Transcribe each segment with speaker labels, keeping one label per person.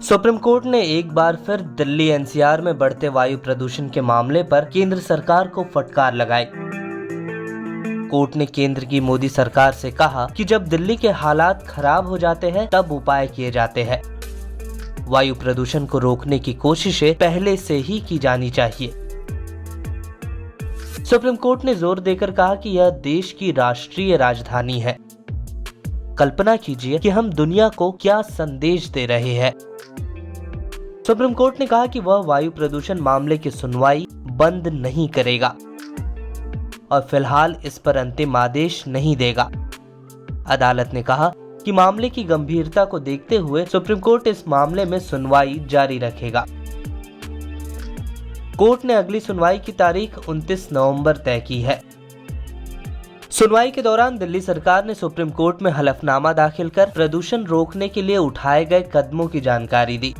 Speaker 1: Supreme court ने एक बार फिर दिल्ली एनसीआर में बढ़ते वायु प्रदूषण के मामले पर केंद्र सरकार को फटकार लगाई। कोर्ट ने केंद्र की मोदी सरकार से कहा कि जब दिल्ली के हालात खराब हो जाते हैं तब उपाय किए जाते हैं। वायु प्रदूषण को रोकने की कोशिशें पहले से ही की जानी चाहिए। सुप्रीम कोर्ट ने जोर देकर कहा कि यह देश की राष्ट्रीय राजधानी है। कल्पना कीजिए कि हम दुनिया को क्या संदेश दे रहे हैं। सुप्रीम कोर्ट ने कहा कि वह वायु प्रदूषण मामले की सुनवाई बंद नहीं करेगा और फिलहाल इस पर अंतिम आदेश नहीं देगा। अदालत ने कहा कि मामले की गंभीरता को देखते हुए सुप्रीम कोर्ट इस मामले में सुनवाई जारी रखेगा। कोर्ट ने अगली सुनवाई की तारीख 29 नवंबर तय की है। सुनवाई के दौरान दिल्ली सरकार ने सुप्रीम कोर्ट में हलफनामा दाखिल कर प्रदूषण रोकने के लिए उठाए गए कदमों की जानकारी दी।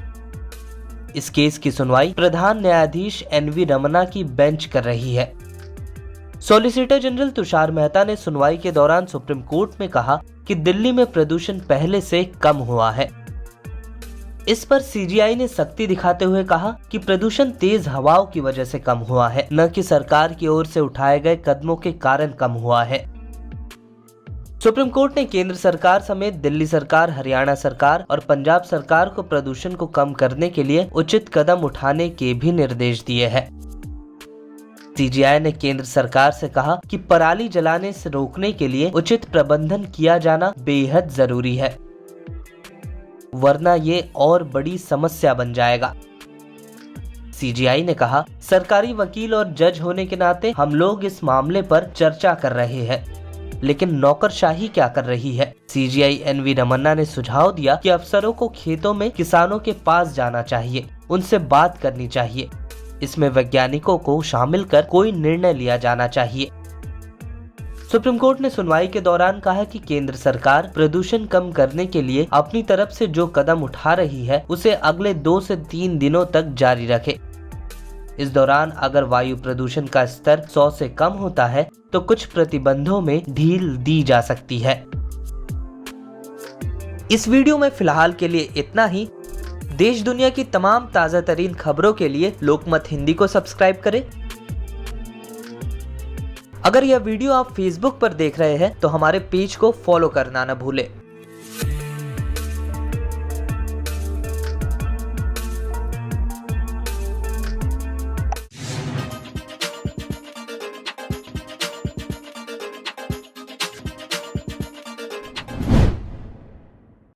Speaker 1: इस केस की सुनवाई प्रधान न्यायाधीश एनवी रमन्ना की बेंच कर रही है। सॉलिसिटर जनरल तुषार मेहता ने सुनवाई के दौरान सुप्रीम कोर्ट में कहा कि दिल्ली में प्रदूषण पहले से कम हुआ है। इस पर सीजीआई ने सख्ती दिखाते हुए कहा कि प्रदूषण तेज हवाओं की वजह से कम हुआ है, न कि सरकार की ओर से उठाए गए कदमों के कारण कम हुआ है। सुप्रीम कोर्ट ने केंद्र सरकार समेत दिल्ली सरकार, हरियाणा सरकार और पंजाब सरकार को प्रदूषण को कम करने के लिए उचित कदम उठाने के भी निर्देश दिए हैं। सीजीआई ने केंद्र सरकार से कहा कि पराली जलाने से रोकने के लिए उचित प्रबंधन किया जाना बेहद जरूरी है, वरना ये और बड़ी समस्या बन जाएगा। सीजीआई ने कहा, सरकारी वकील और जज होने के नाते हम लोग इस मामले पर चर्चा कर रहे हैं, लेकिन नौकरशाही क्या कर रही है। सीजीआई एनवी रमन्ना ने सुझाव दिया कि अफसरों को खेतों में किसानों के पास जाना चाहिए, उनसे बात करनी चाहिए। इसमें वैज्ञानिकों को शामिल कर कोई निर्णय लिया जाना चाहिए। सुप्रीम कोर्ट ने सुनवाई के दौरान कहा कि केंद्र सरकार प्रदूषण कम करने के लिए अपनी तरफ से जो कदम उठा रही है उसे अगले 2 से 3 दिनों तक जारी रखे। इस दौरान अगर वायु प्रदूषण का स्तर 100 से कम होता है तो कुछ प्रतिबंधों में ढील दी जा सकती है। इस वीडियो में फिलहाल के लिए इतना ही। देश दुनिया की तमाम ताजा तरीन खबरों के लिए लोकमत हिंदी को सब्सक्राइब करें। अगर यह वीडियो आप फेसबुक पर देख रहे हैं तो हमारे पेज को फॉलो करना न भूलें।